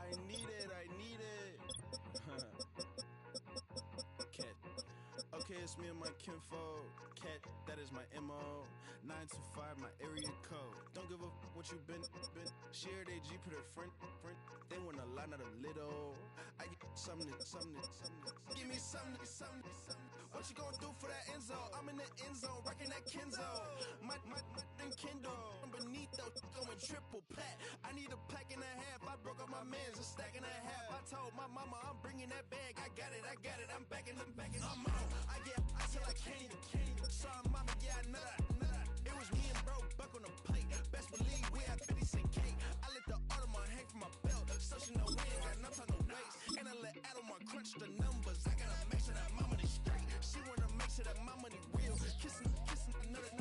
I need it. Cat. Okay, it's me and my kinfolk. Cat, that is my MO. 925, my area code. Don't give a what you been. Shared AG, put her friend. They want a lot, not a little. I get something. Give me something. What you gonna do for that Enzo? I'm in the end zone, rocking that Kenzo. My Kindle. I'm beneath though, going triple plat. I need a pack and a half. I broke up my man's a stack and a half. I told my mama I'm bringing that bag. I got it. I'm backing. I'm out. I till I can't. Sorry, mama, yeah, I know that. It was me and bro, buck on the plate. Best believe we had 50 cent cake. I let the Audemars hang from my belt. So she know we ain't got no time to waste. And I let Audemars crunch the numbers. I gotta make sure that my money straight. She wanna make sure that my money real. Kissing another.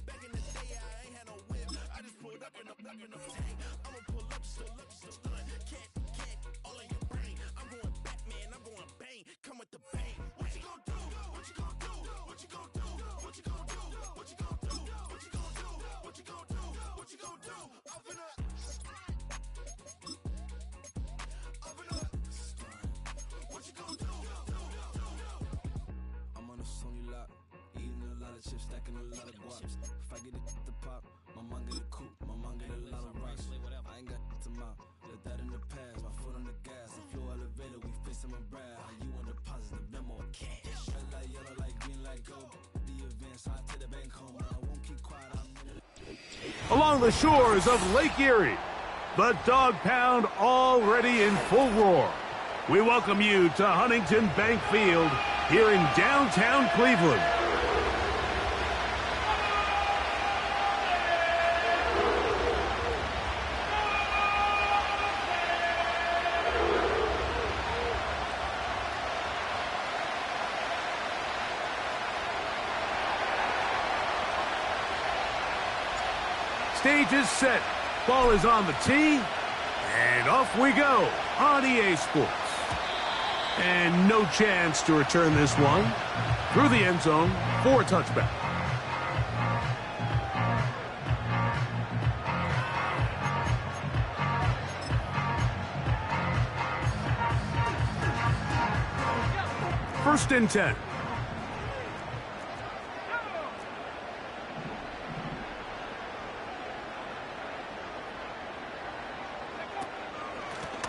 Back in the day, I ain't had no whip. I just pulled up in the tank. I'ma pull up, still stun. Can't, all in your brain. I'm going Batman, I'm going bang. Come with the bang. What you gon' do? What you gon' do? What you gon' do? What you gon' do? What you gon' do? What you gon' do? What you gon' do? What you gon' do? Open up. What you gon' do? I'm on a Sony lot, eating a lot of chips, stacking a lot of guaps. If I get it to pop, my mom get a coupe, my mom get a lot of rocks. I ain't got to mouth, let that in the past. My foot on the gas, the floor elevator, we face them and brag. How you on the positive memo, cash. Red light, yellow light, green light, gold. The events, I take the bank home, but I won't keep quiet. Along the shores of Lake Erie, the Dog Pound already in full roar. We welcome you to Huntington Bank Field here in downtown Cleveland. Stage is set, ball is on the tee, and off we go on EA Sports. And no chance to return this one through the end zone for a touchback. First and 10.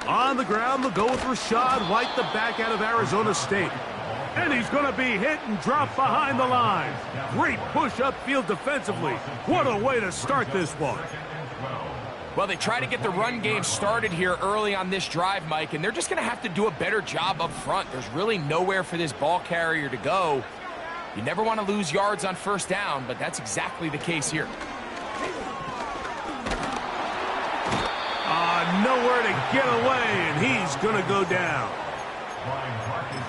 On the ground, they'll go with Rashad White, the back out of Arizona State. And he's going to be hit and dropped behind the line. Great push upfield defensively. What a way to start this one. Well, they try to get the run game started here early on this drive, Mike, and they're just going to have to do a better job up front. There's really nowhere for this ball carrier to go. You never want to lose yards on first down, but that's exactly the case here. Nowhere to get away, and he's going to go down.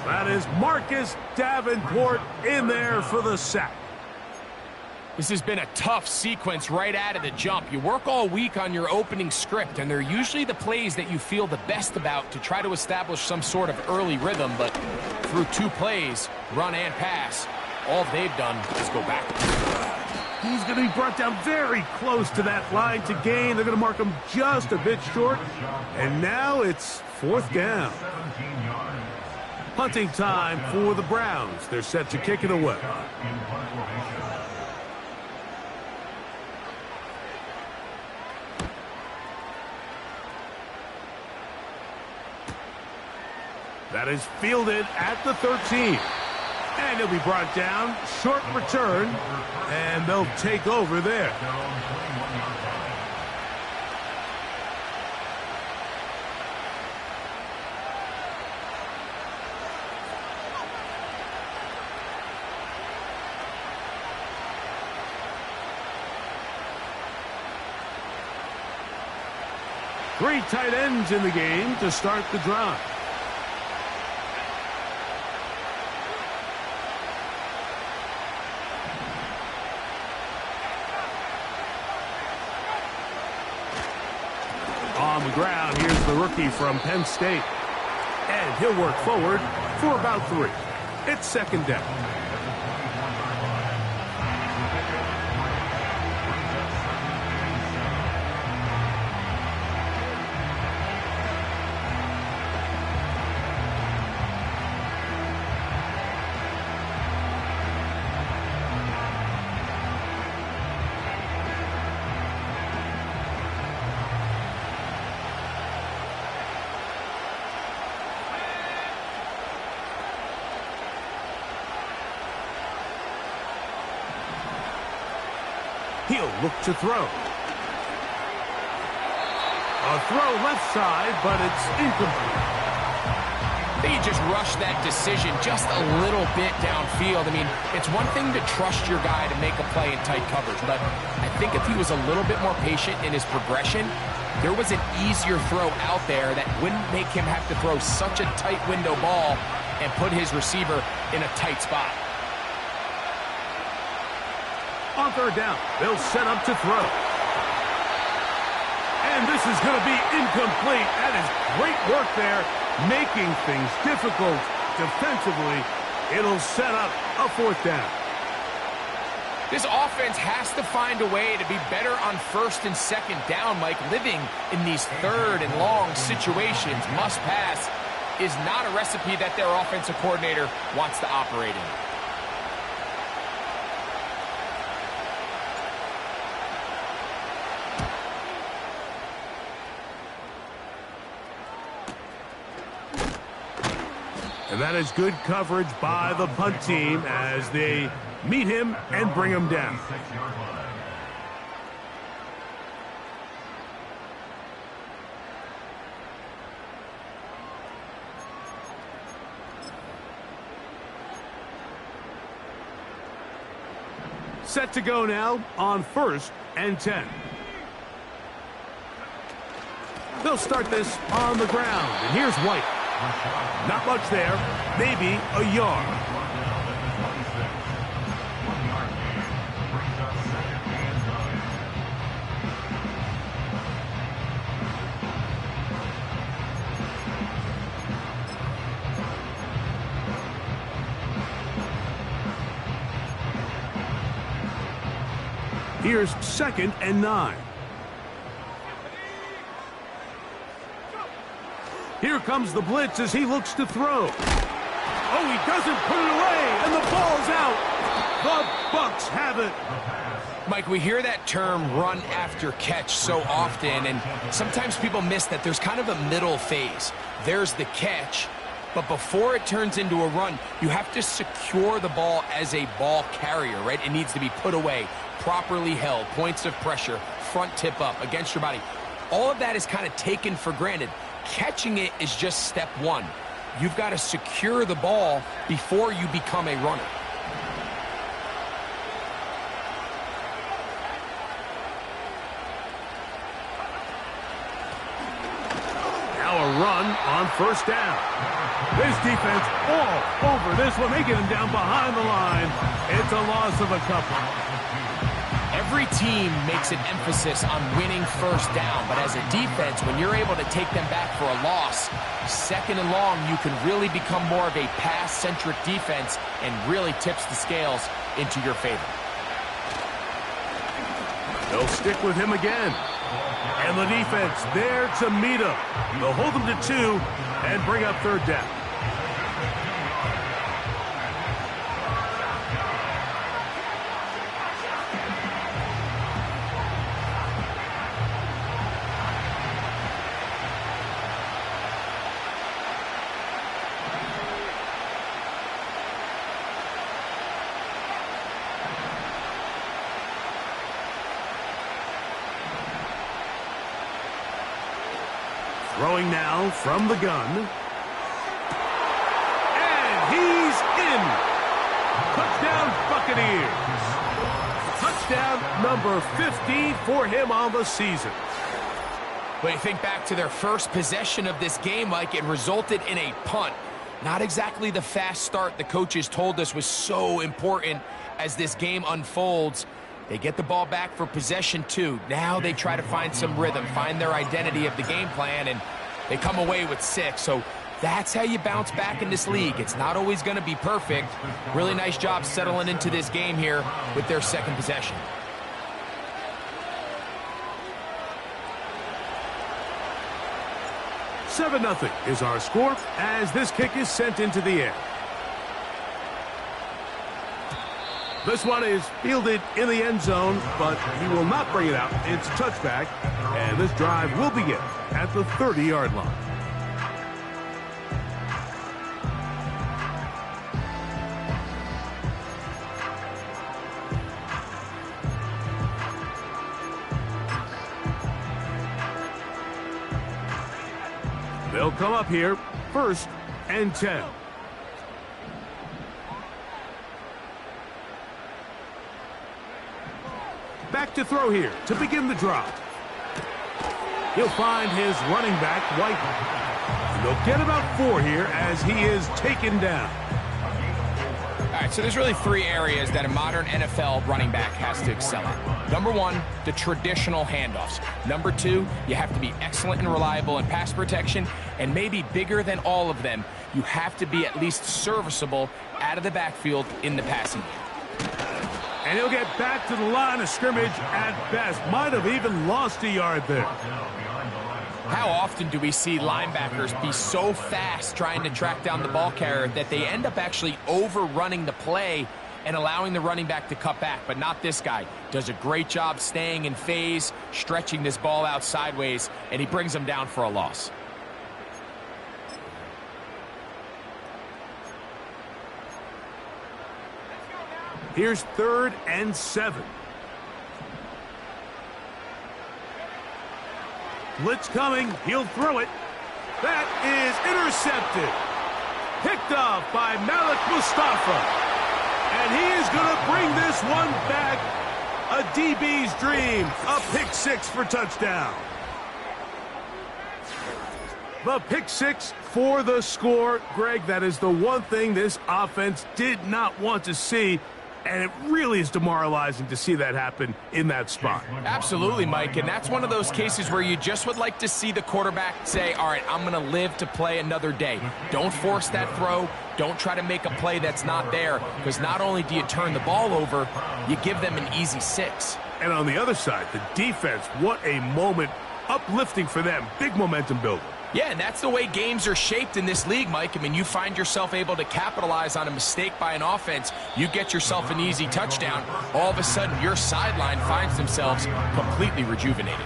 That is Marcus Davenport in there for the sack. This has been a tough sequence right out of the jump. You work all week on your opening script, and they're usually the plays that you feel the best about to try to establish some sort of early rhythm, but through 2 plays, run and pass, all they've done is go back. He's going to be brought down very close to that line to gain. They're going to mark him just a bit short. And now it's 4th down. Punting time for the Browns. They're set to kick it away. That is fielded at the 13. And he'll be brought down, short return, and they'll take over there. Three tight ends in the game to start the drive. on the ground. Here's the rookie from Penn State. And he'll work forward for about 3. It's second down. He'll look to throw. A throw left side, but it's incomplete. They just rushed that decision just a little bit downfield. I mean, it's one thing to trust your guy to make a play in tight coverage, but I think if he was a little bit more patient in his progression, there was an easier throw out there that wouldn't make him have to throw such a tight window ball and put his receiver in a tight spot. On third down, they'll set up to throw. And this is going to be incomplete. That is great work there, making things difficult defensively. It'll set up a 4th down. This offense has to find a way to be better on 1st and 2nd down, Mike. Living in these 3rd and long situations, must pass, is not a recipe that their offensive coordinator wants to operate in. And that is good coverage by the punt team as they meet him and bring him down. Set to go now on 1st and 10. They'll start this on the ground, and here's White. Not much there, maybe a yard. Here's 2nd and 9. Here comes the blitz as he looks to throw. Oh, he doesn't put it away, and the ball's out. The Bucks have it. Mike, we hear that term run after catch so often, and sometimes people miss that there's kind of a middle phase. There's the catch, but before it turns into a run, you have to secure the ball as a ball carrier, right? It needs to be put away, properly held, points of pressure, front tip up against your body. All of that is kind of taken for granted. Catching it is just step one. You've got to secure the ball before you become a runner. Now a run on 1st down. This defense all over this one. They get him down behind the line. It's a loss of a couple. Every team makes an emphasis on winning 1st down, but as a defense, when you're able to take them back for a loss, 2nd and long, you can really become more of a pass-centric defense and really tips the scales into your favor. They'll stick with him again. And the defense there to meet him. They'll hold him to 2 and bring up 3rd down. Throwing now from the gun. And he's in. Touchdown, Buccaneers. Touchdown number 15 for him on the season. When you think back to their first possession of this game, Mike, it resulted in a punt. Not exactly the fast start the coaches told us was so important as this game unfolds. They get the ball back for possession 2. Now they try to find some rhythm, find their identity of the game plan, and they come away with 6. So that's how you bounce back in this league. It's not always going to be perfect. Really nice job settling into this game here with their second possession. "7-0 is our score as this kick is sent into the air. This one is fielded in the end zone, but he will not bring it out. It's touchback, and this drive will begin at the 30-yard line. They'll come up here, 1st and 10. Back to throw here to begin the drive. He'll find his running back, White. And they'll get about 4 here as he is taken down. All right, so there's really 3 areas that a modern NFL running back has to excel at. Number 1, the traditional handoffs. Number 2, you have to be excellent and reliable in pass protection. And maybe bigger than all of them, you have to be at least serviceable out of the backfield in the passing game. And he'll get back to the line of scrimmage at best. Might have even lost a yard there. How often do we see linebackers be so fast trying to track down the ball carrier that they end up actually overrunning the play and allowing the running back to cut back? But not this guy. Does a great job staying in phase, stretching this ball out sideways, and he brings him down for a loss. Here's 3rd and 7. Blitz coming. He'll throw it. That is intercepted. Picked off by Malik Mustafa. And he is going to bring this one back. A DB's dream. A pick 6 for touchdown. The pick 6 for the score. Greg, that is the one thing this offense did not want to see. And it really is demoralizing to see that happen in that spot. Absolutely, Mike, and that's one of those cases where you just would like to see the quarterback say, all right, I'm going to live to play another day. Don't force that throw. Don't try to make a play that's not there, because not only do you turn the ball over, you give them an easy 6. And on the other side, the defense, what a moment. Uplifting for them. Big momentum builder. Yeah, and that's the way games are shaped in this league, Mike. I mean, you find yourself able to capitalize on a mistake by an offense. You get yourself an easy touchdown. All of a sudden, your sideline finds themselves completely rejuvenated.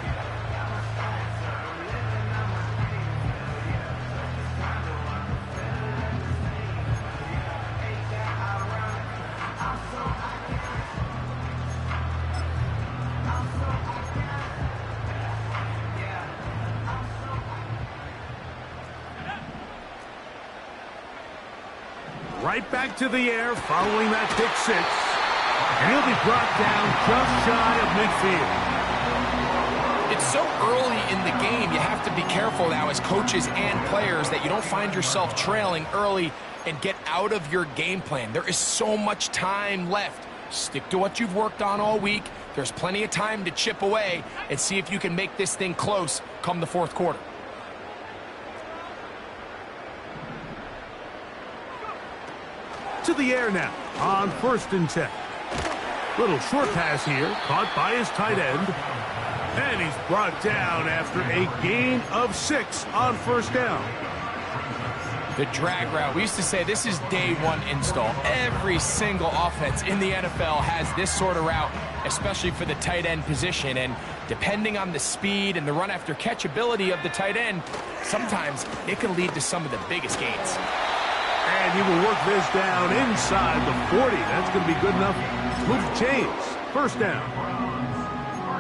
Right back to the air following that pick 6. And he'll be brought down just shy of midfield. It's so early in the game, you have to be careful now as coaches and players that you don't find yourself trailing early and get out of your game plan. There is so much time left. Stick to what you've worked on all week. There's plenty of time to chip away and see if you can make this thing close come the 4th quarter. To the air now on 1st and 10. Little short pass here, caught by his tight end. And he's brought down after a gain of 6 on 1st down. The drag route. We used to say this is day 1 install. Every single offense in the NFL has this sort of route, especially for the tight end position. And depending on the speed and the run after catch ability of the tight end, sometimes it can lead to some of the biggest gains. And he will work this down inside the 40. That's going to be good enough to move the chains. 1st down.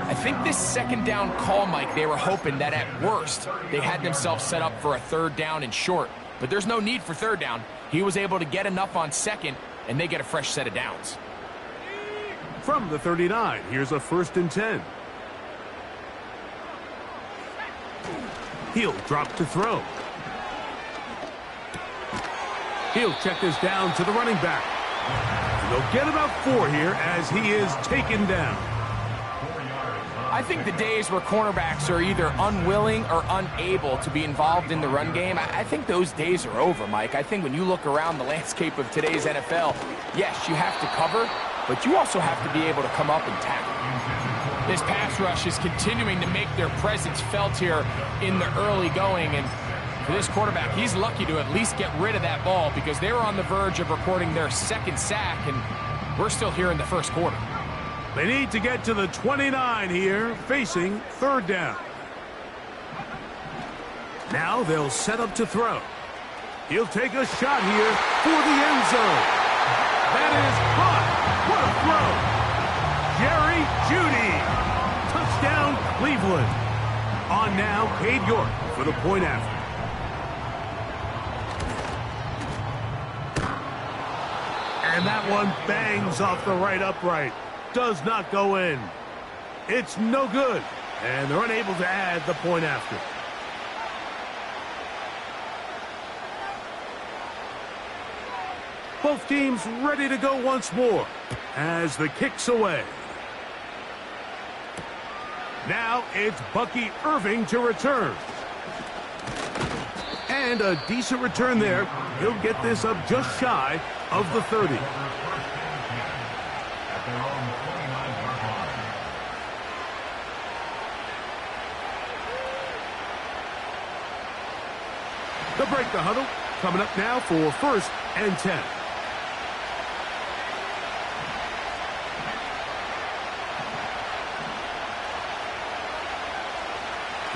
I think this 2nd down call, Mike, they were hoping that at worst they had themselves set up for a 3rd down and short. But there's no need for 3rd down. He was able to get enough on 2nd, and they get a fresh set of downs. From the 39, here's a 1st and 10. He'll drop to throw. He'll check this down to the running back. They'll get about 4 here as he is taken down. I think the days where cornerbacks are either unwilling or unable to be involved in the run game, I think those days are over, Mike. I think when you look around the landscape of today's NFL, yes, you have to cover, but you also have to be able to come up and tackle. This pass rush is continuing to make their presence felt here in the early going, and for this quarterback, he's lucky to at least get rid of that ball because they were on the verge of recording their second sack, and we're still here in the first quarter. They need to get to the 29 here, facing 3rd down. Now they'll set up to throw. He'll take a shot here for the end zone. That is caught. What a throw. Jerry Jeudy. Touchdown, Cleveland. On now, Cade York for the point after. And that one bangs off the right upright. Does not go in. It's no good. And they're unable to add the point after. Both teams ready to go once more as the kick's away. Now it's Bucky Irving to return. And a decent return there. He'll get this up just shy of the 30. They'll break the huddle. Coming up now for 1st and 10.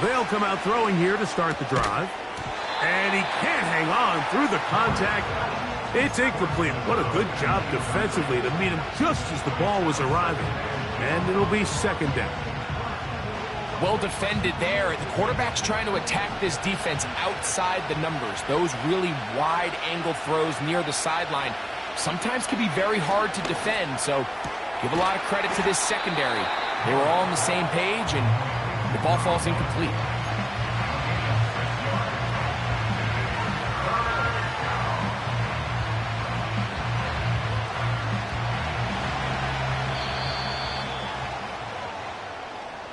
They'll come out throwing here to start the drive. And he can't hang on through the contact. It's incomplete. What a good job defensively to meet him just as the ball was arriving. And it'll be 2nd down. Well defended there. The quarterback's trying to attack this defense outside the numbers. Those really wide angle throws near the sideline sometimes can be very hard to defend. So give a lot of credit to this secondary. They were all on the same page, and the ball falls incomplete.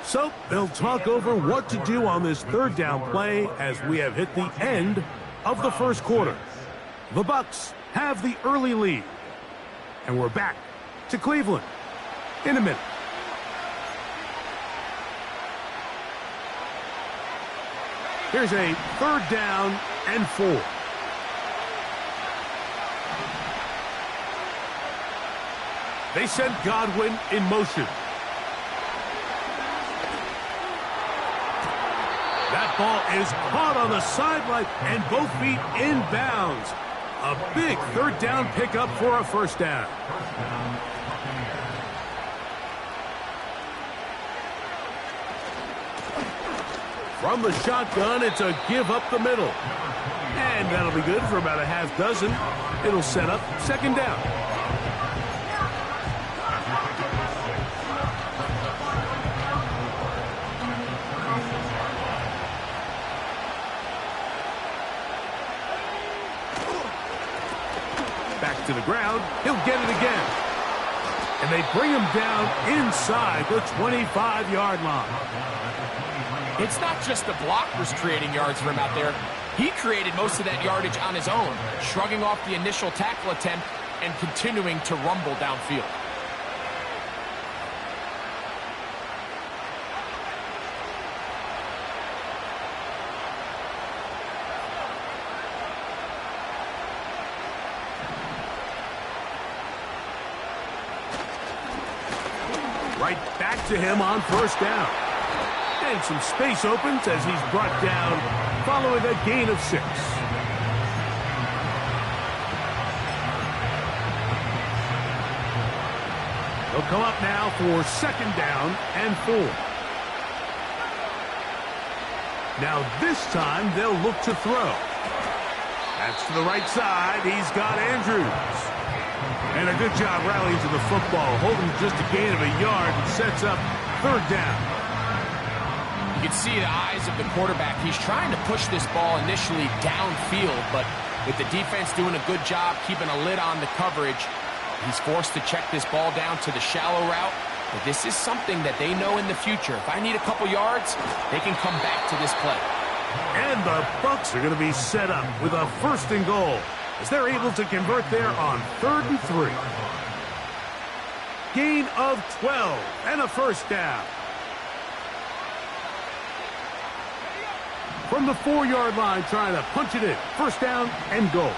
So they'll talk over what to do on this 3rd down play as we have hit the end of the first quarter. The Bucks have the early lead. And we're back to Cleveland in a minute. Here's a 3rd down and 4. They send Godwin in motion. That ball is caught on the sideline and both feet inbounds. A big 3rd down pickup for a 1st down. From the shotgun, it's a give up the middle. And that'll be good for about a half dozen. It'll set up 2nd down. Back to the ground. He'll get it again. And they bring him down inside the 25-yard line. It's not just the blockers creating yards for him out there. He created most of that yardage on his own, shrugging off the initial tackle attempt and continuing to rumble downfield. Right back to him on 1st down. And some space opens as he's brought down following a gain of 6. They'll come up now for 2nd down and 4. Now this time they'll look to throw. That's to the right side. He's got Andrews. And a good job rallying to the football, holding just a gain of a yard and sets up 3rd down. You can see the eyes of the quarterback. He's trying to push this ball initially downfield, but with the defense doing a good job keeping a lid on the coverage, He's forced to check this ball down to the shallow route. But this is something that they know in the future. If I need a couple yards, they can come back to this play. And the Bucks are going to be set up with a 1st and goal as they're able to convert there on 3rd and 3. Gain of 12 and a 1st down. From the 4-yard line, trying to punch it in. 1st down and goal.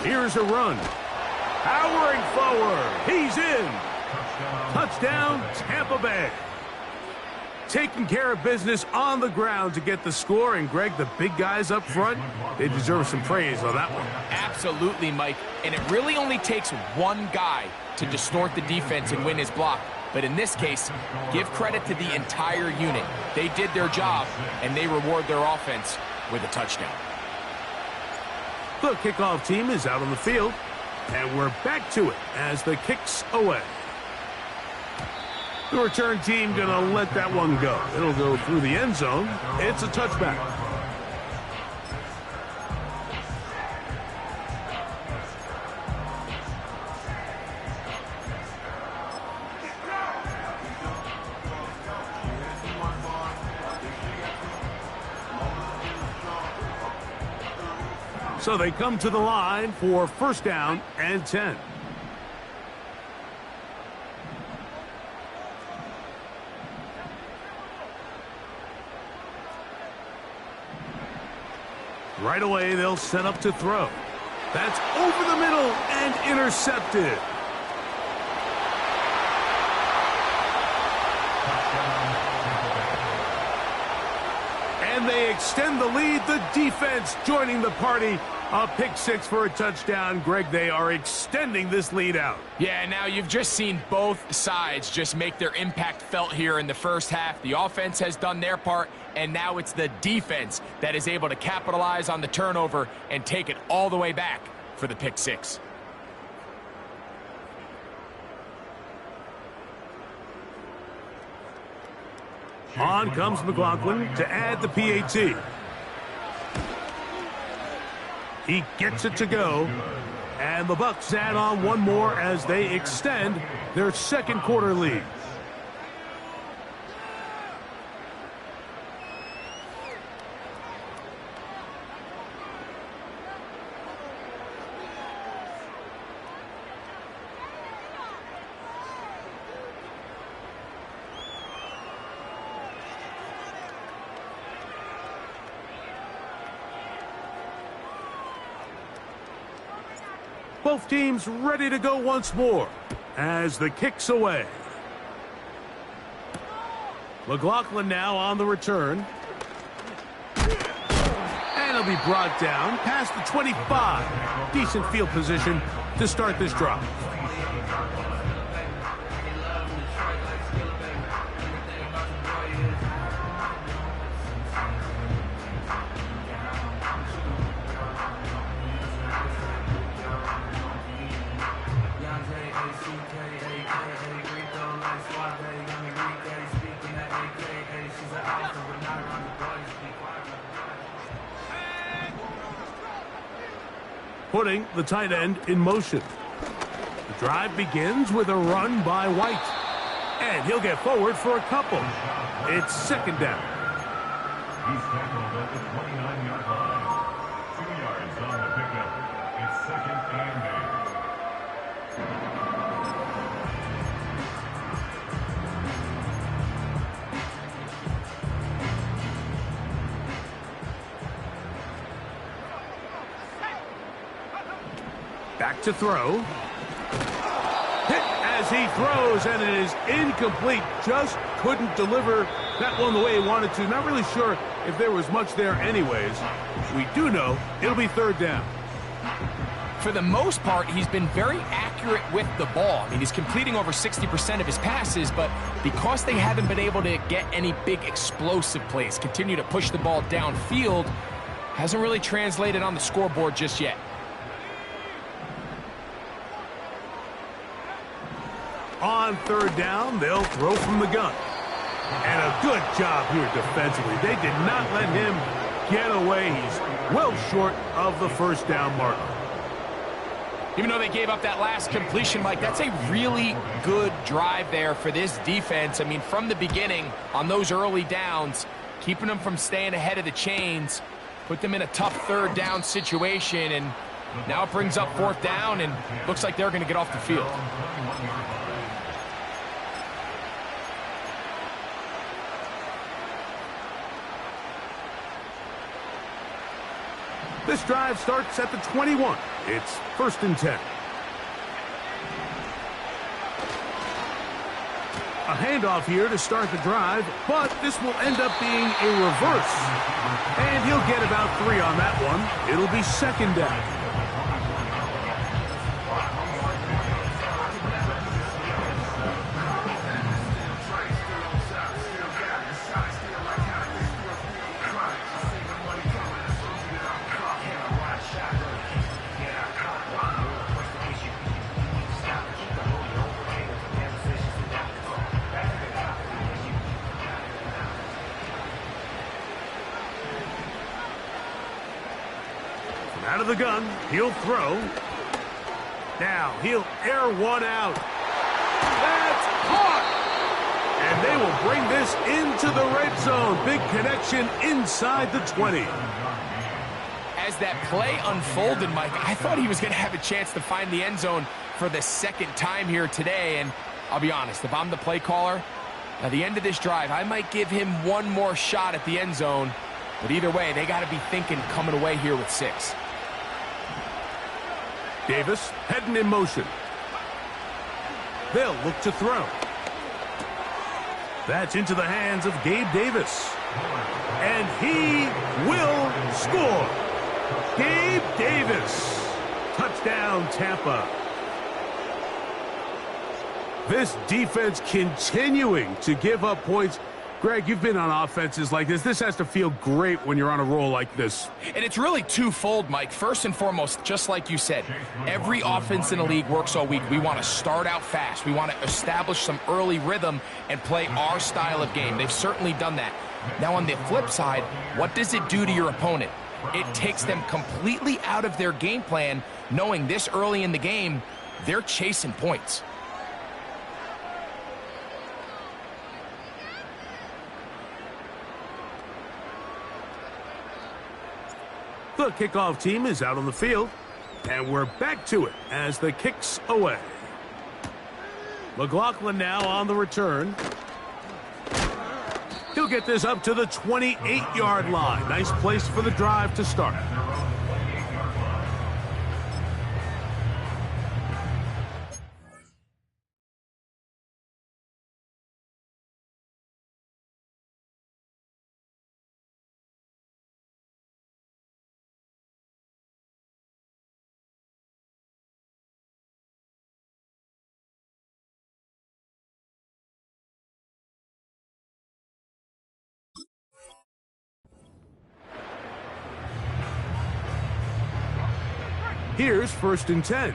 Here's a run. Powering forward. He's in. Touchdown, Tampa Bay. Taking care of business on the ground to get the score. And, Greg, the big guys up front, they deserve some praise on that one. Absolutely, Mike. And it really only takes one guy to distort the defense and win his block. But in this case, give credit to the entire unit. They did their job, and they reward their offense with a touchdown. The kickoff team is out on the field, and we're back to it as the kick's away. The return team going to let that one go. It'll go through the end zone. It's a touchback. So they come to the line for 1st down and 10. Right away, they'll set up to throw. That's over the middle and intercepted. And they extend the lead. The defense joining the party. A pick 6 for a touchdown. Greg, they are extending this lead out. Yeah, now you've just seen both sides just make their impact felt here in the first half. The offense has done their part, and now it's the defense that is able to capitalize on the turnover and take it all the way back for the pick 6. On comes McLaughlin to add the PAT. He gets it to go. And the Bucks add on one more as they extend their 2nd quarter lead. Both teams ready to go once more as the kick's away. McLaughlin now on the return. And he'll be brought down past the 25. Decent field position to start this drive. Putting the tight end in motion. The drive begins with a run by White. And he'll get forward for a couple. It's 2nd down. He's tackled at the 29-yard line. 2 yards on the pickup. It's 2nd and 8. Back to throw. Hit as he throws, and it is incomplete. Just couldn't deliver that one the way he wanted to. Not really sure if there was much there anyways. We do know it'll be 3rd down. For the most part, he's been very accurate with the ball. I mean, he's completing over 60% of his passes, but because they haven't been able to get any big explosive plays, continue to push the ball downfield, hasn't really translated on the scoreboard just yet. On third down, they'll throw from the gun. And a good job here defensively. They did not let him get away. He's well short of the first down marker. Even though they gave up that last completion, Mike, that's a really good drive there for this defense. I mean, from the beginning, on those early downs, keeping them from staying ahead of the chains, put them in a tough third down situation, and now it brings up fourth down, and looks like they're going to get off the field. This drive starts at the 21. It's 1st and 10. A handoff here to start the drive, but this will end up being a reverse. And he'll get about 3 on that one. It'll be 2nd down. Out of the gun, he'll throw. Now he'll air one out. That's caught! And they will bring this into the red zone. Big connection inside the 20. As that play unfolded, Mike, I thought he was going to have a chance to find the end zone for the 2nd time here today. And I'll be honest, if I'm the play caller, at the end of this drive, I might give him one more shot at the end zone. But either way, they got to be thinking coming away here with 6. Davis heading in motion. They'll look to throw. That's into the hands of Gabe Davis. And he will score. Gabe Davis. Touchdown, Tampa. This defense continuing to give up points. Greg, you've been on offenses like this. This has to feel great when you're on a roll like this. And it's really twofold, Mike. First and foremost, just like you said, every offense in the league works all week. We want to start out fast. We want to establish some early rhythm and play our style of game. They've certainly done that. Now, on the flip side, what does it do to your opponent? It takes them completely out of their game plan, knowing this early in the game, they're chasing points. The kickoff team is out on the field, and we're back to it as the kick's away. McLaughlin now on the return. He'll get this up to the 28-yard line. Nice place for the drive to start. Here's 1st and 10.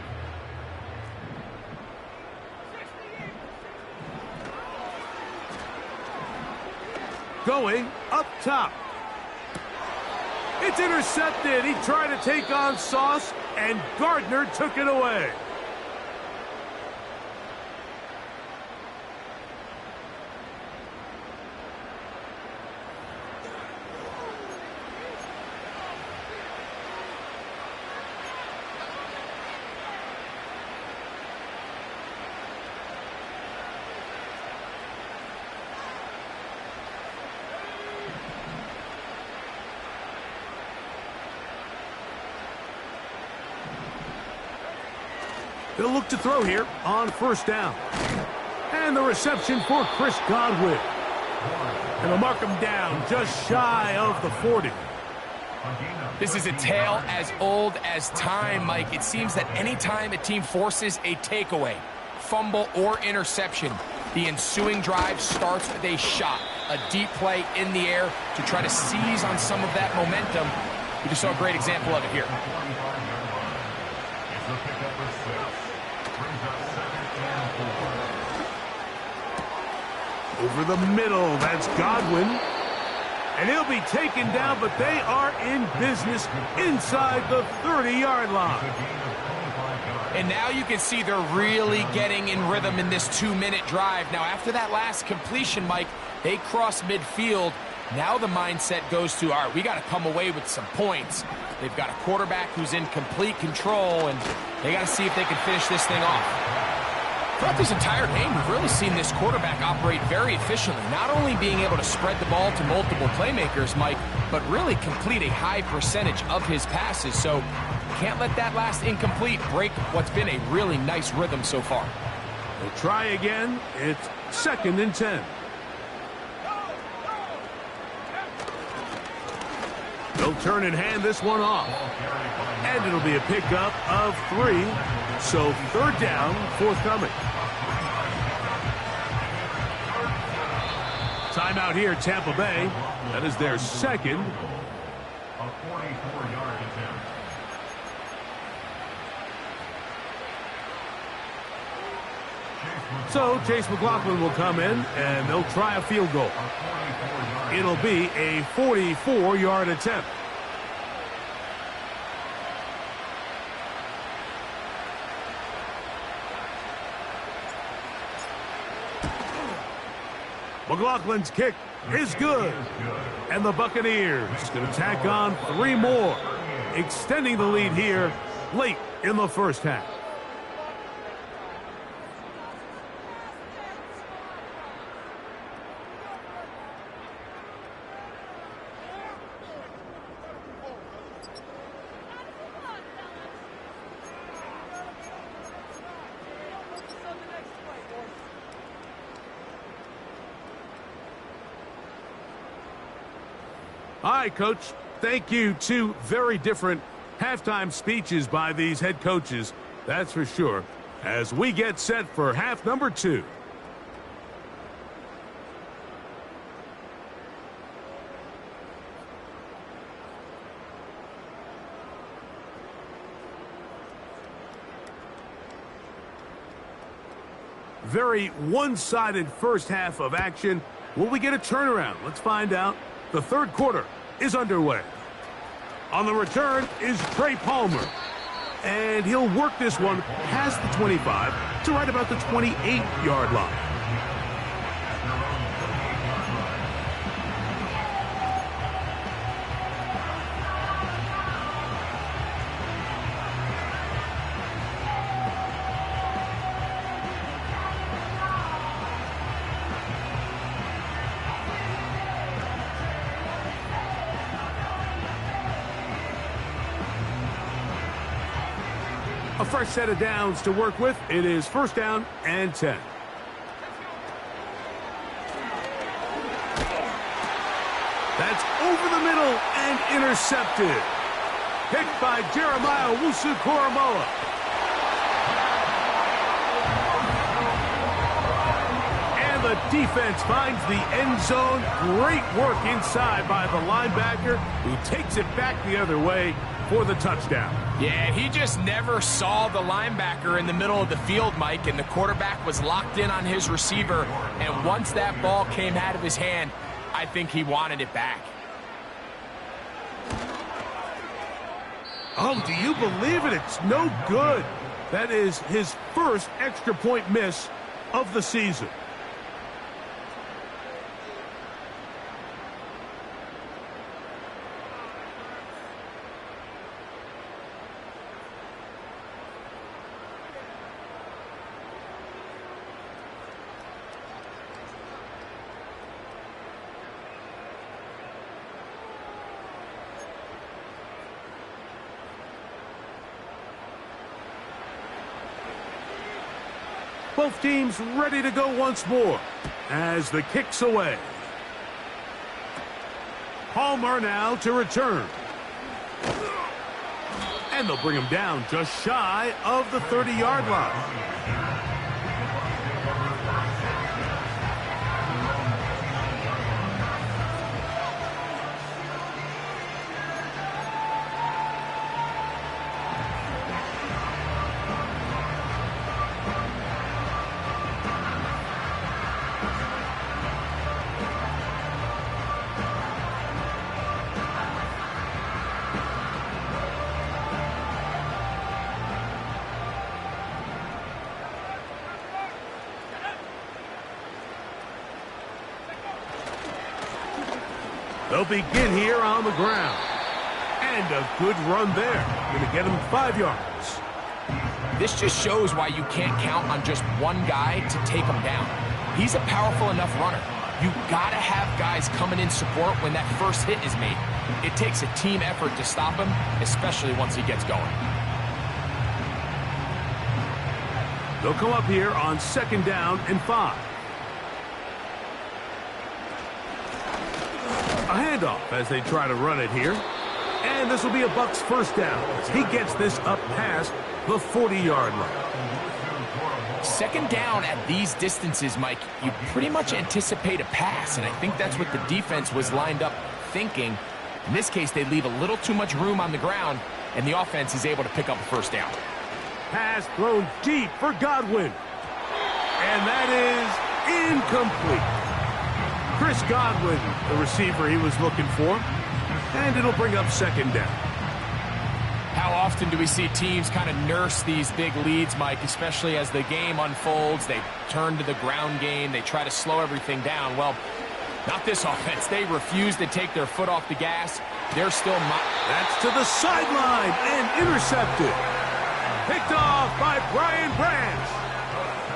Going up top. It's intercepted. He tried to take on Sauce, and Gardner took it away. They'll look to throw here on 1st down. And the reception for Chris Godwin. And they'll mark him down just shy of the 40. This is a tale as old as time, Mike. It seems that anytime a team forces a takeaway, fumble, or interception, the ensuing drive starts with a shot, a deep play in the air to try to seize on some of that momentum. We just saw a great example of it here. Over the middle, that's Godwin. And he'll be taken down, but they are in business inside the 30-yard line. And now you can see they're really getting in rhythm in this 2-minute drive. Now, after that last completion, Mike, they cross midfield. Now the mindset goes to, all right, we got to come away with some points. They've got a quarterback who's in complete control, and they got to see if they can finish this thing off. Throughout this entire game, we've really seen this quarterback operate very efficiently, not only being able to spread the ball to multiple playmakers, Mike, but really complete a high percentage of his passes. So can't let that last incomplete break what's been a really nice rhythm so far. They'll try again. It's 2nd and 10. They'll turn and hand this one off. And it'll be a pickup of 3. So 3rd down, forthcoming. Timeout here, Tampa Bay. That is their 2nd. A 44-yard attempt. So Chase McLaughlin will come in, and they'll try a field goal. It'll be a 44-yard attempt. McLaughlin's kick is good. And the Buccaneers going to tack on 3 more, extending the lead here late in the first half. All right, Coach, thank you. 2 very different halftime speeches by these head coaches, that's for sure, as we get set for half number 2. Very one-sided first half of action. Will we get a turnaround? Let's find out. The 3rd quarter is underway. On the return is Trey Palmer. And he'll work this one past the 25 to right about the 28-yard line. A fresh set of downs to work with. It is 1st down and 10. That's over the middle and intercepted. Picked by Jeremiah Owusu-Koramoah. And the defense finds the end zone. Great work inside by the linebacker, who takes it back the other way for the touchdown. Yeah, he just never saw the linebacker in the middle of the field, Mike, and the quarterback was locked in on his receiver, and once that ball came out of his hand, I think he wanted it back. Oh, do you believe it? It's no good. That is his first extra point miss of the season. Both teams ready to go once more as the kick's away. Palmer now to return. And they'll bring him down just shy of the 30-yard line. They'll begin here on the ground. And a good run there. Going to get him 5 yards. This just shows why you can't count on just one guy to take him down. He's a powerful enough runner. You gotta have guys coming in support when that first hit is made. It takes a team effort to stop him, especially once he gets going. They'll come up here on 2nd down and 5. A handoff as they try to run it here. And this will be a Bucks first down as he gets this up past the 40-yard line. 2nd down at these distances, Mike, you pretty much anticipate a pass, and I think that's what the defense was lined up thinking. In this case, they leave a little too much room on the ground, and the offense is able to pick up a first down. Pass thrown deep for Godwin. And that is incomplete. Chris Godwin, the receiver he was looking for. And it'll bring up 2nd down. How often do we see teams kind of nurse these big leads, Mike, especially as the game unfolds? They turn to the ground game. They try to slow everything down. Well, not this offense. They refuse to take their foot off the gas. They're still... That's to the sideline and intercepted. Picked off by Brian Branch.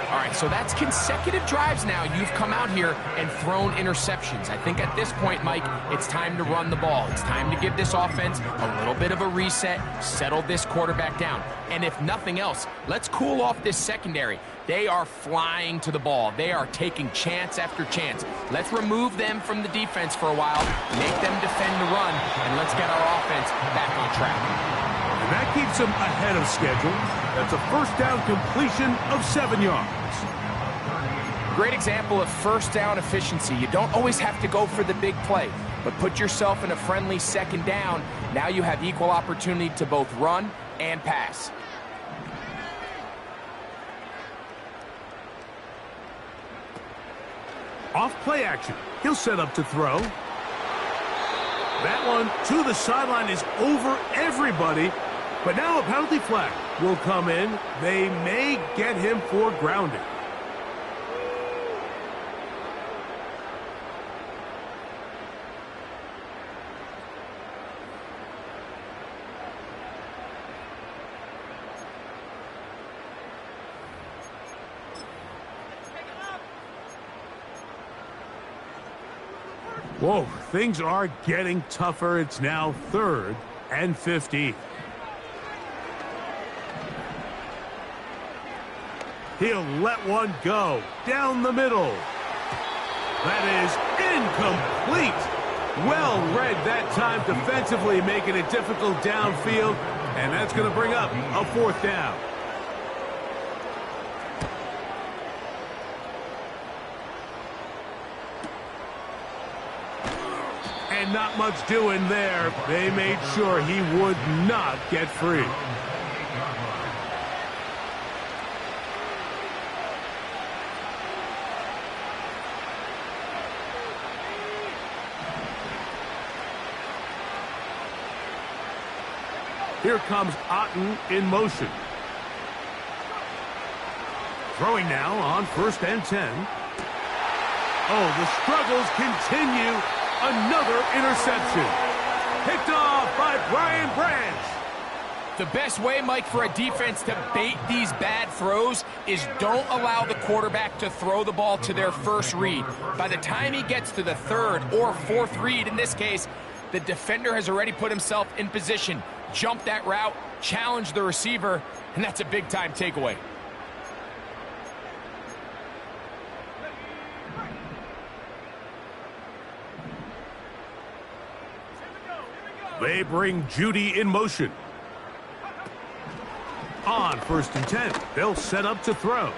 All right, so that's consecutive drives now. You've come out here and thrown interceptions. I think at this point, Mike, it's time to run the ball. It's time to give this offense a little bit of a reset, settle this quarterback down. And if nothing else, let's cool off this secondary. They are flying to the ball. They are taking chance after chance. Let's remove them from the defense for a while, make them defend the run, and let's get our offense back on track. And that keeps them ahead of schedule. That's a first down completion of 7 yards. Great example of first down efficiency. You don't always have to go for the big play, but put yourself in a friendly 2nd down. Now you have equal opportunity to both run and pass. Off play action. He'll set up to throw. That one to the sideline is over everybody. But now a penalty flag will come in. They may get him for grounding. Whoa, things are getting tougher. It's now 3rd and 15. He'll let one go down the middle. That is incomplete. Well read that time defensively, making it difficult downfield. And that's going to bring up a 4th down. And not much doing there. They made sure he would not get free. Here comes Otten in motion. Throwing now on 1st and 10. Oh, the struggles continue. Another interception. Picked off by Brian Branch. The best way, Mike, for a defense to bait these bad throws is don't allow the quarterback to throw the ball to their first read. By the time he gets to the 3rd or 4th read, in this case, the defender has already put himself in position. Jump that route, challenge the receiver, and that's a big-time takeaway. They bring Judy in motion. On 1st and 10, they'll set up to throw.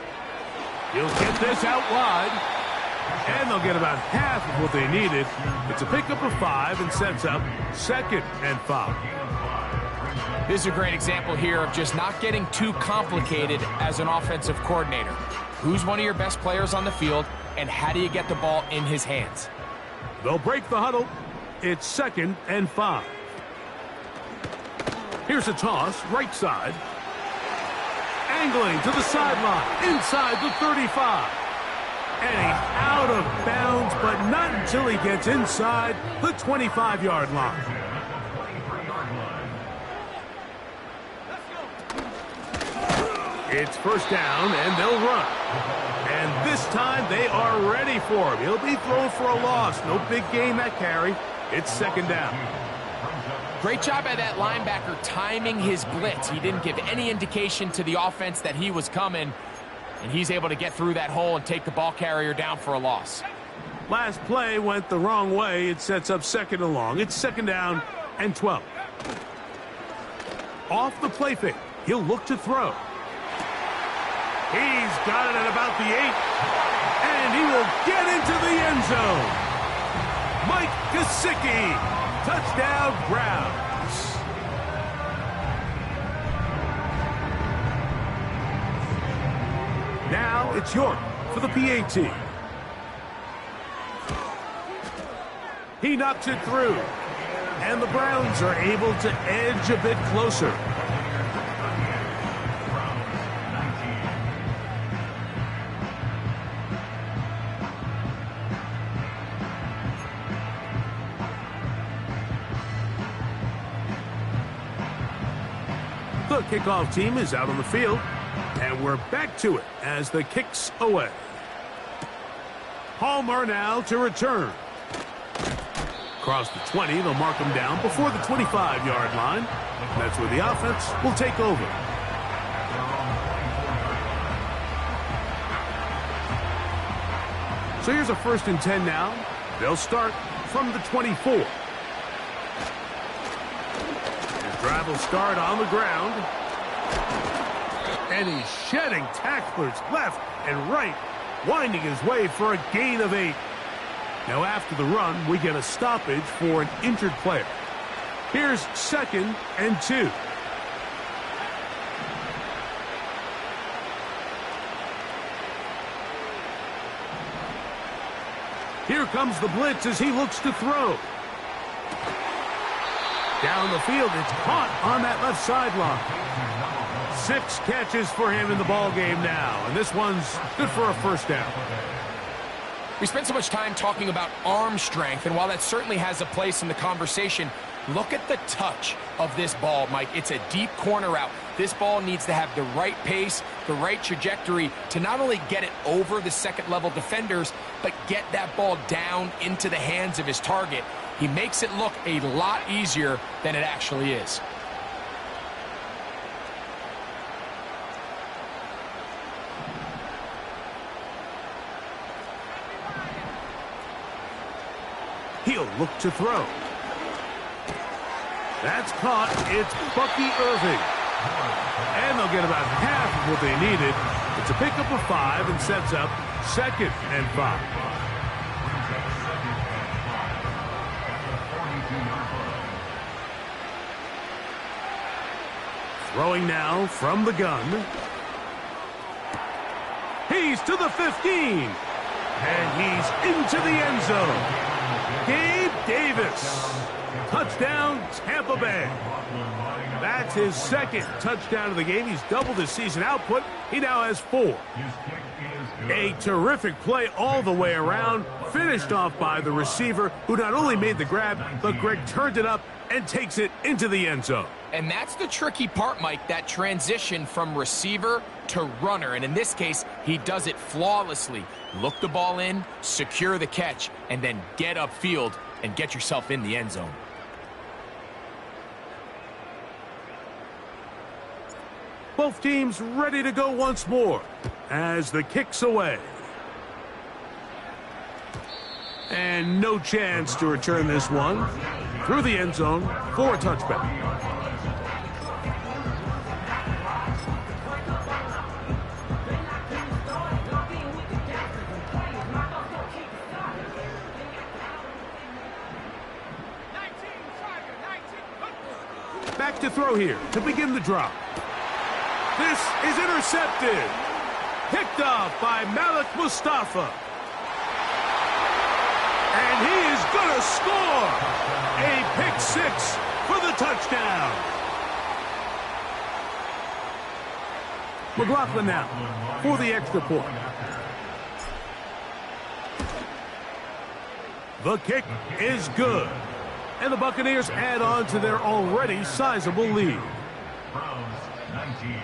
He'll get this out wide. And they'll get about half of what they needed. It's a pickup of 5 and sets up 2nd and 5. This is a great example here of just not getting too complicated as an offensive coordinator. Who's one of your best players on the field, and how do you get the ball in his hands? They'll break the huddle. It's 2nd and 5. Here's a toss, right side. Angling to the sideline, inside the 35. And he's out of bounds, but not until he gets inside the 25-yard line. It's first down, and they'll run. And this time, they are ready for him. He'll be thrown for a loss. No big gain that carry. It's second down. Great job by that linebacker timing his blitz. He didn't give any indication to the offense that he was coming, and he's able to get through that hole and take the ball carrier down for a loss. Last play went the wrong way. It sets up second and long. It's second down and 12. Off the play fake, he'll look to throw. He's got it at about the 8, and he will get into the end zone. Mike Gesicki, touchdown Browns. Now it's York for the PAT. He knocks it through, and the Browns are able to edge a bit closer. The kickoff team is out on the field, and we're back to it as the kick's away. Palmer now to return. Across the 20, they'll mark him down before the 25-yard line. That's where the offense will take over. So here's a 1st and 10 now. They'll start from the 24. Drive will start on the ground. And he's shedding tacklers left and right, winding his way for a gain of 8. Now after the run, we get a stoppage for an injured player. Here's 2nd and 2. Here comes the blitz as he looks to throw. Down the field, it's caught on that left sideline. 6 catches for him in the ball game now, and this one's good for a first down. We spent so much time talking about arm strength, and while that certainly has a place in the conversation, look at the touch of this ball, Mike. It's a deep corner route. This ball needs to have the right pace, the right trajectory to not only get it over the second-level defenders, but get that ball down into the hands of his target. He makes it look a lot easier than it actually is. He'll look to throw. That's caught. It's Bucky Irving. And they'll get about half of what they needed. It's a pickup of 5 and sets up 2nd and 5. Throwing now from the gun. He's to the 15. And he's into the end zone. Gabe Davis. Touchdown, Tampa Bay. That's his 2nd touchdown of the game. He's doubled his season output. He now has 4. A terrific play all the way around. Finished off by the receiver, who not only made the grab, but Greg turned it up and takes it into the end zone. And that's the tricky part, Mike, that transition from receiver to runner. And in this case, he does it flawlessly. Look the ball in, secure the catch, and then get upfield and get yourself in the end zone. Both teams ready to go once more as the kick's away. And no chance to return this one through the end zone for a touchback. Back to throw here to begin the drop. This is intercepted. Picked off by Malik Mustafa. And he is going to score. A pick 6 for the touchdown. McLaughlin now for the extra point. The kick is good. And the Buccaneers add on to their already sizable lead. Browns 19.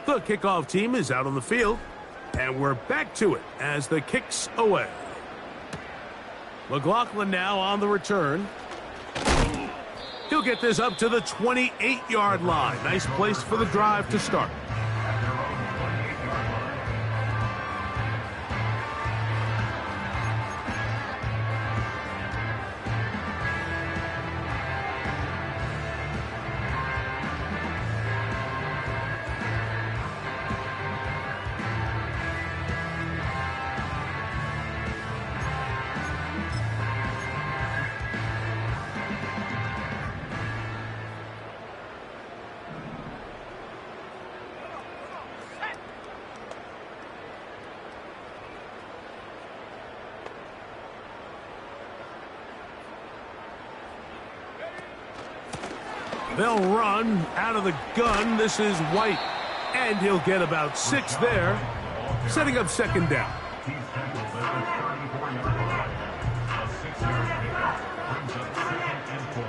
The kickoff team is out on the field, and we're back to it as the kick's away. McLaughlin now on the return. He'll get this up to the 28-yard line. Nice place for the drive to start. They'll run out of the gun. This is White, and he'll get about 6 there, setting up second down. He's tackled at the 34-yard line. A 6-yard pickup brings up 2nd and 4.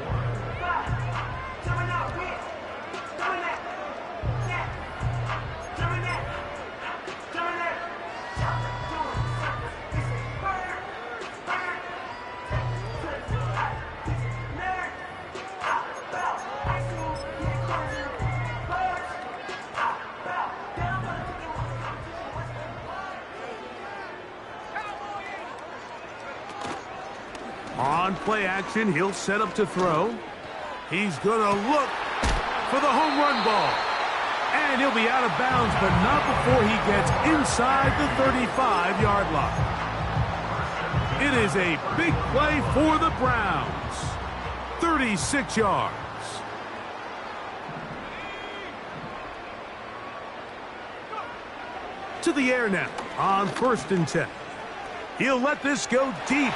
On play action, he'll set up to throw. He's going to look for the home run ball. And he'll be out of bounds, but not before he gets inside the 35-yard line. It is a big play for the Browns. 36 yards. To the air now on 1st and 10. He'll let this go deep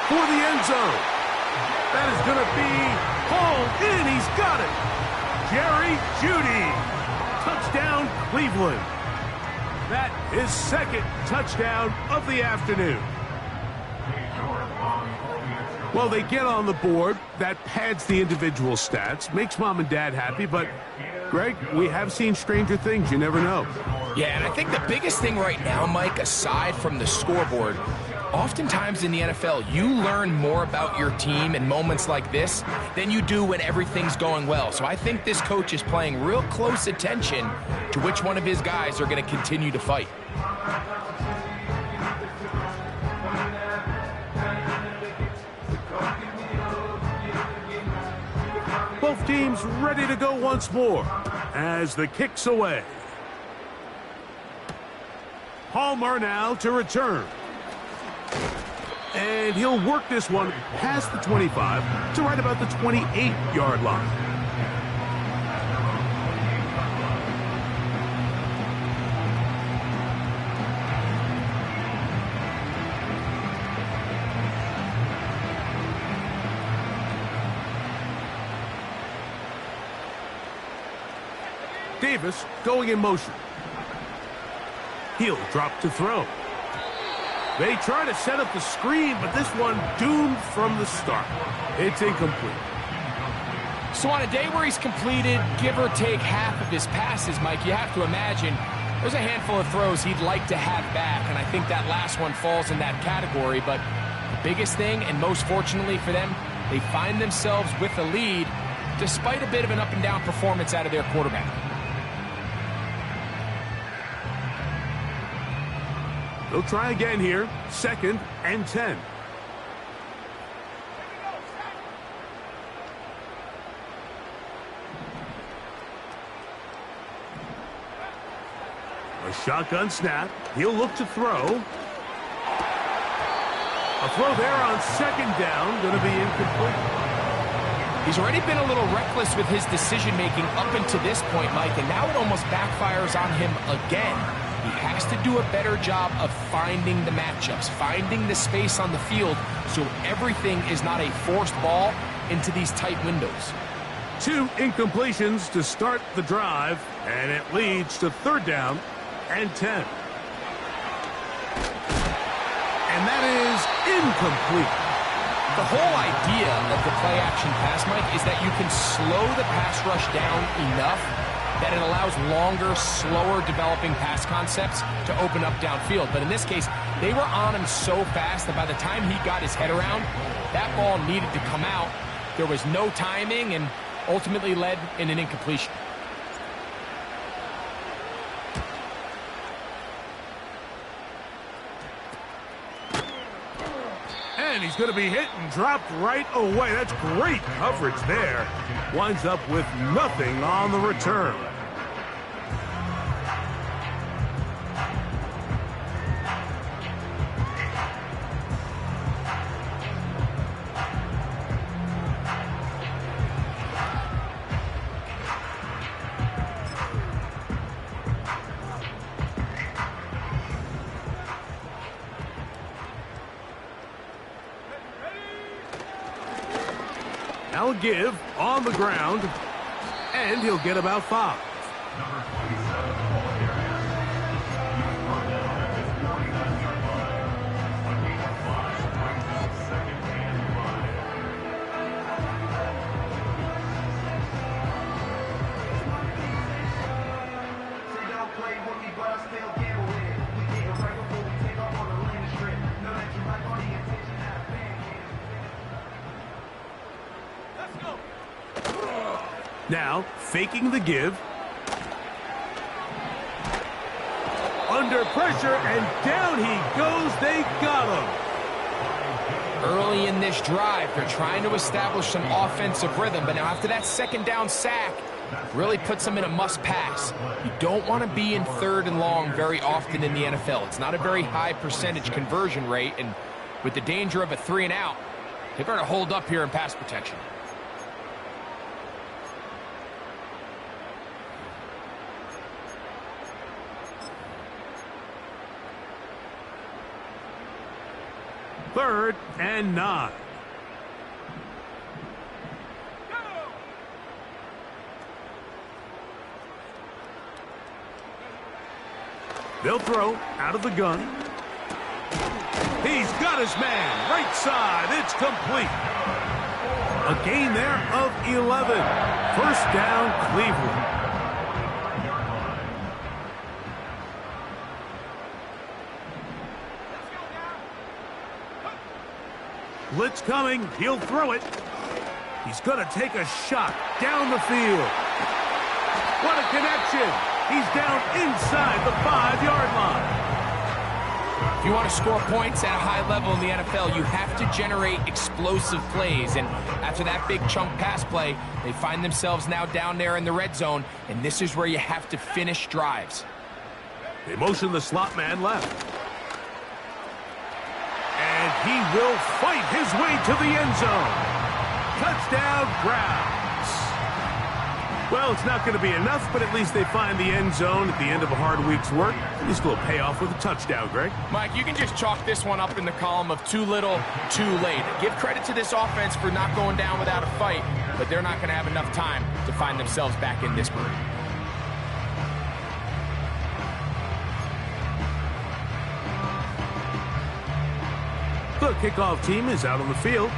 for the end zone. That is going to be hauled in. He's got it. Jerry Jeudy. Touchdown, Cleveland. That is 2nd touchdown of the afternoon. Well, they get on the board. That pads the individual stats, makes mom and dad happy, but Greg, we have seen stranger things. You never know. Yeah, and I think the biggest thing right now, Mike, aside from the scoreboard, oftentimes in the NFL, you learn more about your team in moments like this than you do when everything's going well. So I think this coach is paying real close attention to which one of his guys are going to continue to fight. Both teams ready to go once more as the kick's away. Palmer now to return. And he'll work this one past the 25 to right about the 28-yard line. Davis going in motion. He'll drop to throw. They try to set up the screen, but this one doomed from the start. It's incomplete. So on a day where he's completed, give or take half of his passes, Mike, you have to imagine there's a handful of throws he'd like to have back, and I think that last one falls in that category. But the biggest thing, and most fortunately for them, they find themselves with the lead despite a bit of an up-and-down performance out of their quarterback. They'll try again here. 2nd and 10. A shotgun snap. He'll look to throw. A throw there on 2nd down. Going to be incomplete. He's already been a little reckless with his decision-making up until this point, Mike, and now it almost backfires on him again. He has to do a better job of finding the matchups, finding the space on the field, so everything is not a forced ball into these tight windows. 2 incompletions to start the drive, and it leads to 3rd down and 10. And that is incomplete. The whole idea of the play-action pass, Mike, is that you can slow the pass rush down enough that it allows longer, slower developing pass concepts to open up downfield. But in this case, they were on him so fast that by the time he got his head around, that ball needed to come out. There was no timing and ultimately led in an incompletion. And he's going to be hit and dropped right away. That's great coverage there. Winds up with nothing on the return. Now a give on the ground, and he'll get about 5. Number 27, Paul Harris. He's brought down at his 49-yard line. A gain of 5 brings up 2nd and 5. Say don't play with me, but I still gamble with it. We get it right before we take off on the landing strip. Know that you like all the attention out of fan games. Let's go. Now, faking the give. Under pressure, and down he goes. They got him. Early in this drive, they're trying to establish some offensive rhythm, but now after that 2nd down sack, really puts them in a must-pass. You don't want to be in 3rd and long very often in the NFL. It's not a very high percentage conversion rate, and with the danger of a 3 and out, they better hold up here in pass protection. Third and 9. They'll throw out of the gun. He's got his man. Right side. It's complete. A gain there of 11. 1st down, Cleveland. Blitz coming. He'll throw it. He's going to take a shot down the field. What a connection. He's down inside the 5-yard line. If you want to score points at a high level in the NFL, you have to generate explosive plays. And after that big chunk pass play, they find themselves now down there in the red zone. And this is where you have to finish drives. They motion the slot man left. And he will fight his way to the end zone. Touchdown, Browns. Well, it's not going to be enough, but at least they find the end zone at the end of a hard week's work. At least will pay off with a touchdown, Greg. Mike, you can just chalk this one up in the column of too little, too late. Give credit to this offense for not going down without a fight, but they're not going to have enough time to find themselves back in this mode. The kickoff team is out on the field,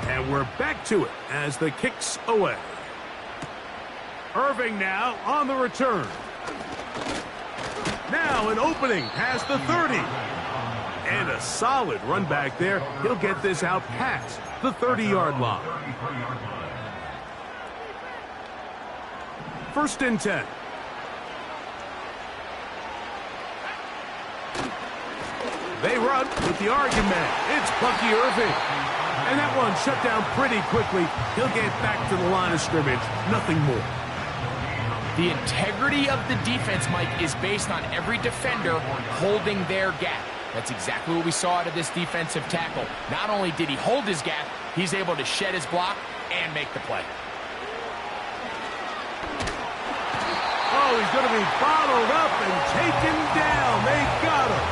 and we're back to it as the kick's away. Irving now on the return. Now an opening past the 30. And a solid run back there. He'll get this out past the 30-yard line. 1st and 10. They run with the argument. It's Bucky Irving. And that one shut down pretty quickly. He'll get back to the line of scrimmage. Nothing more. The integrity of the defense, Mike, is based on every defender holding their gap. That's exactly what we saw out of this defensive tackle. Not only did he hold his gap, he's able to shed his block and make the play. Oh, he's going to be bottled up and taken down. They got him.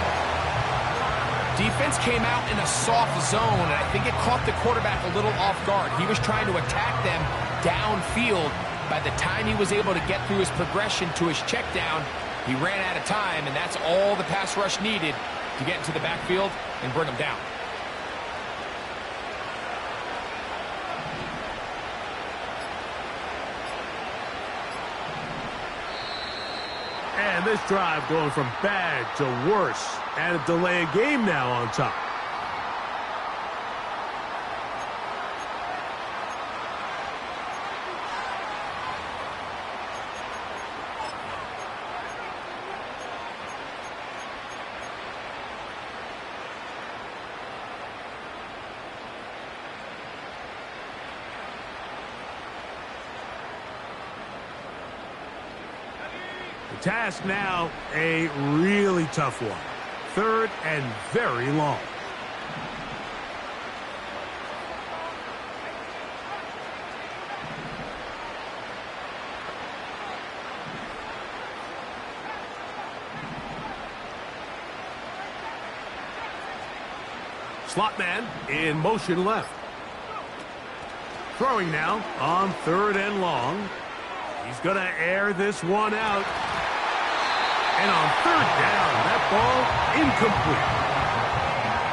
Defense came out in a soft zone, and I think it caught the quarterback a little off guard. He was trying to attack them downfield. By the time he was able to get through his progression to his check down, he ran out of time, and that's all the pass rush needed to get into the backfield and bring him down. And this drive going from bad to worse. And a delay of game now on top. The task now, a really tough one. 3rd and very long. Slot man in motion left. Throwing now on 3rd and long. He's going to air this one out. And on 3rd down, that ball incomplete.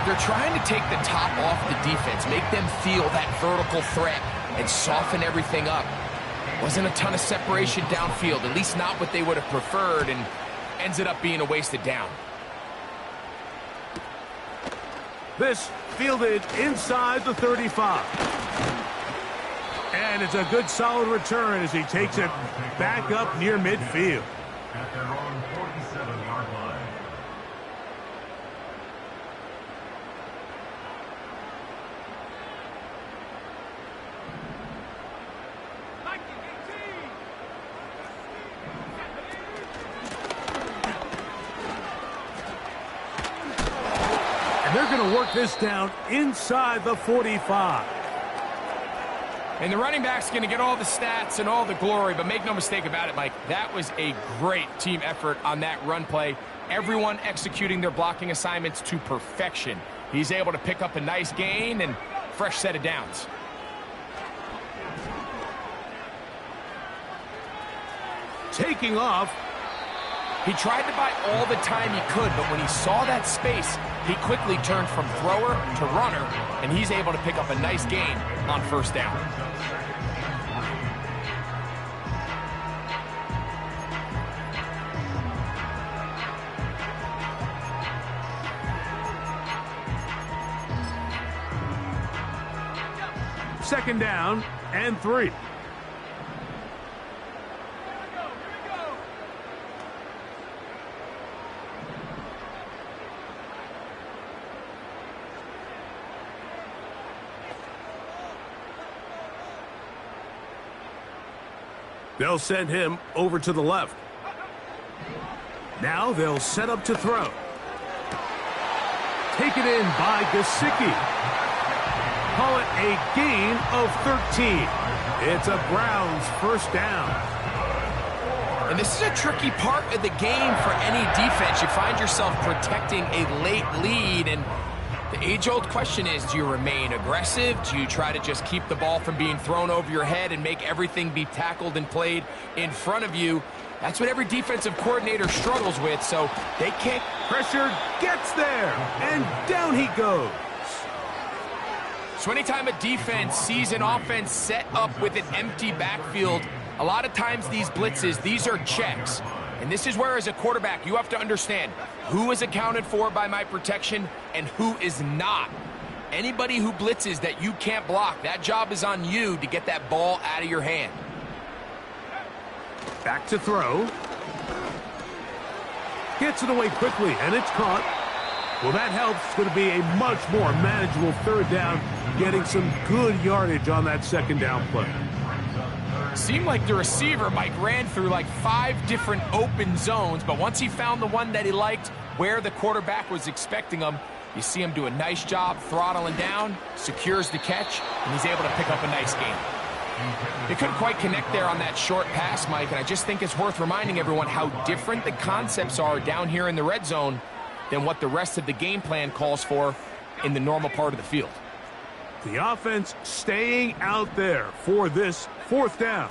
They're trying to take the top off the defense, make them feel that vertical threat, and soften everything up. Wasn't a ton of separation downfield, at least not what they would have preferred, and ends it up being a wasted down. This fielded inside the 35. And it's a good solid return as he takes it back up near midfield. At their own 47-yard line. And they're going to work this down inside the 45. And the running back's going to get all the stats and all the glory, but make no mistake about it, Mike, that was a great team effort on that run play. Everyone executing their blocking assignments to perfection. He's able to pick up a nice gain and fresh set of downs. Taking off. He tried to buy all the time he could, but when he saw that space, he quickly turned from thrower to runner, and he's able to pick up a nice gain on 1st down. Second down and 3. They'll send him over to the left. Now they'll set up to throw. Taken in by Gesicki. Call it a gain of 13. It's a Browns 1st down. And this is a tricky part of the game for any defense. You find yourself protecting a late lead, and the age-old question is, do you remain aggressive? Do you try to just keep the ball from being thrown over your head and make everything be tackled and played in front of you? That's what every defensive coordinator struggles with, so they can't. Pressure gets there, and down he goes. So anytime a defense sees an offense set up with an empty backfield, a lot of times these blitzes, these are checks. And this is where, as a quarterback, you have to understand who is accounted for by my protection and who is not. Anybody who blitzes that you can't block, that job is on you to get that ball out of your hand. Back to throw. Gets it away quickly, and it's caught. Well, that helps. It's going to be a much more manageable 3rd down, getting some good yardage on that 2nd down play. Seemed like the receiver, Mike, ran through like 5 different open zones, but once he found the one that he liked, where the quarterback was expecting him, you see him do a nice job throttling down, secures the catch, and he's able to pick up a nice gain. They couldn't quite connect there on that short pass, Mike, and I just think it's worth reminding everyone how different the concepts are down here in the red zone than what the rest of the game plan calls for in the normal part of the field. The offense staying out there for this fourth down.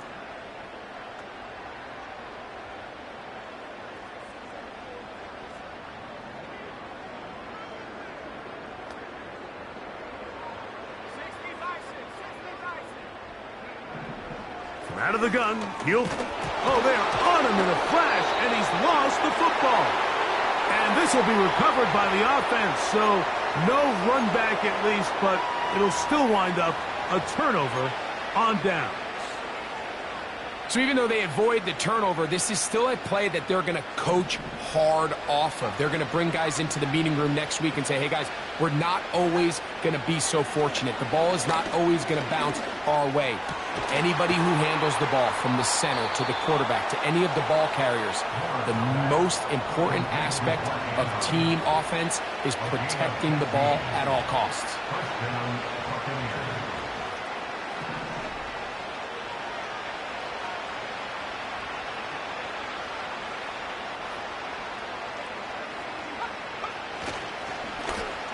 From out of the gun, he'll... Oh, they are on him in a flash, and he's lost the football. And this will be recovered by the offense, so no run back at least, but it'll still wind up a turnover on downs. So even though they avoid the turnover, this is still a play that they're going to coach hard off of. They're going to bring guys into the meeting room next week and say, hey, guys, we're not always going to be so fortunate. The ball is not always going to bounce our way. Anybody who handles the ball from the center to the quarterback to any of the ball carriers, the most important aspect of team offense is protecting the ball at all costs.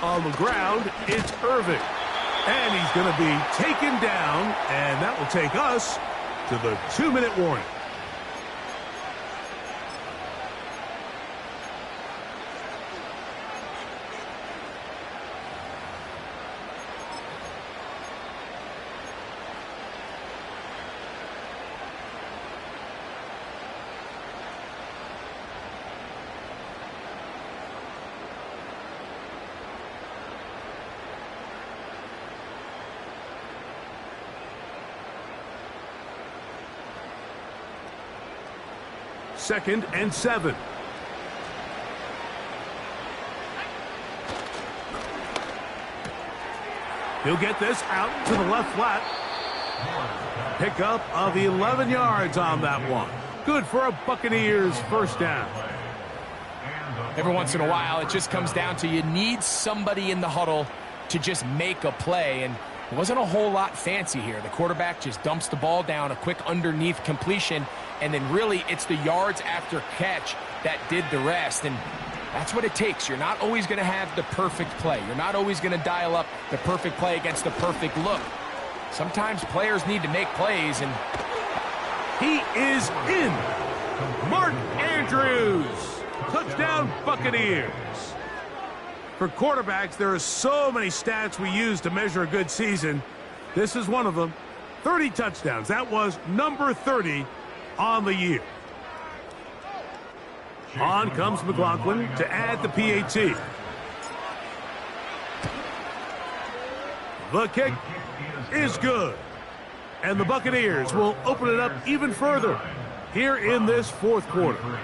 On the ground, it's Irving. And he's going to be taken down, and that will take us to the 2-minute warning. Second and 7. He'll get this out to the left flat. Pickup of 11 yards on that one. Good for a Buccaneers first down. Every once in a while, it just comes down to you need somebody in the huddle to just make a play, and it wasn't a whole lot fancy here. The quarterback just dumps the ball down, a quick underneath completion, and then really it's the yards after catch that did the rest, and that's what it takes. You're not always going to have the perfect play. You're not always going to dial up the perfect play against the perfect look. Sometimes players need to make plays, and he is in. Mark Andrews. Touchdown, Buccaneers. For quarterbacks, there are so many stats we use to measure a good season. This is one of them. 30 touchdowns. That was number 30 on the year. On comes McLaughlin to add the PAT. The kick is good. And the Buccaneers will open it up even further here in this fourth quarter.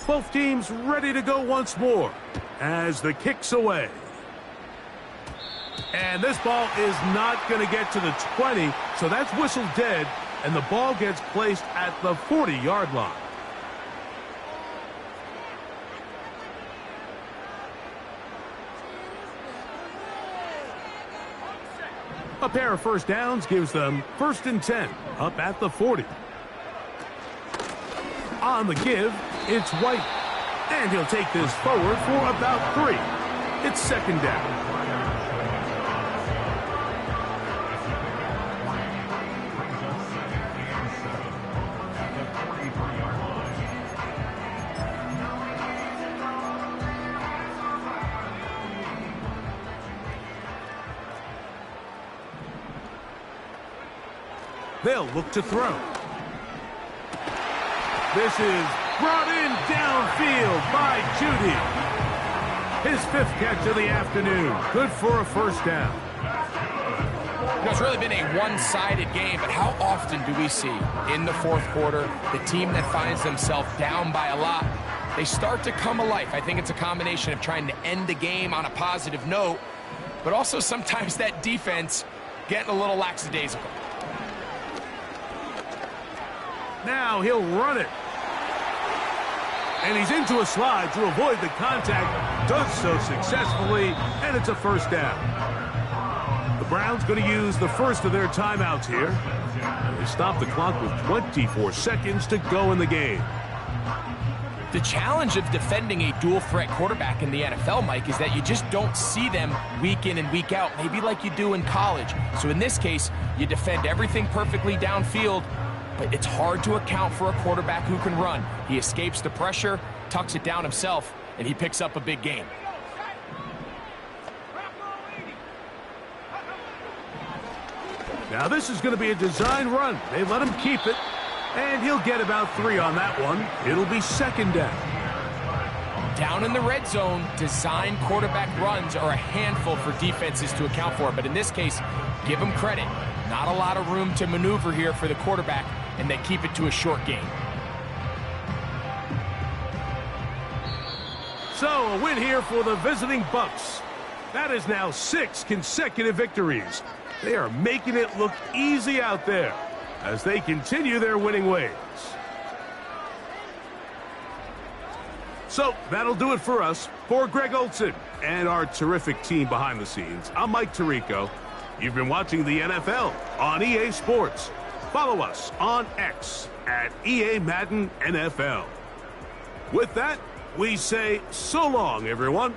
Both teams ready to go once more as the kick's away. And this ball is not going to get to the 20, so that's whistled dead, and the ball gets placed at the 40-yard line. A pair of first downs gives them 1st and 10, up at the 40. On the give, it's White. And he'll take this forward for about 3. It's 2nd down. They'll look to throw. This is brought in downfield by Judy. His 5th catch of the afternoon. Good for a first down. You know, it's really been a one-sided game, but how often do we see in the fourth quarter the team that finds themselves down by a lot, they start to come alive? I think it's a combination of trying to end the game on a positive note, but also sometimes that defense getting a little lackadaisical. Now he'll run it. And he's into a slide to avoid the contact. does so successfully, and it's a first down. The Browns going to use the first of their timeouts here. And they stop the clock with 24 seconds to go in the game. The challenge of defending a dual-threat quarterback in the NFL, Mike, is that you just don't see them week in and week out, maybe like you do in college. So in this case, you defend everything perfectly downfield, but it's hard to account for a quarterback who can run. He escapes the pressure, tucks it down himself, and he picks up a big gain. Now this is going to be a design run. They let him keep it, and he'll get about 3 on that one. It'll be second down. Down in the red zone, design quarterback runs are a handful for defenses to account for, but in this case, give them credit. Not a lot of room to maneuver here for the quarterback, and they keep it to a short gain. So, a win here for the visiting Bucks. That is now 6 consecutive victories. They are making it look easy out there as they continue their winning ways. So, that'll do it for us. For Greg Olson and our terrific team behind the scenes, I'm Mike Tirico. You've been watching the NFL on EA Sports. Follow us on X at EA Madden NFL. With that, we say so long, everyone.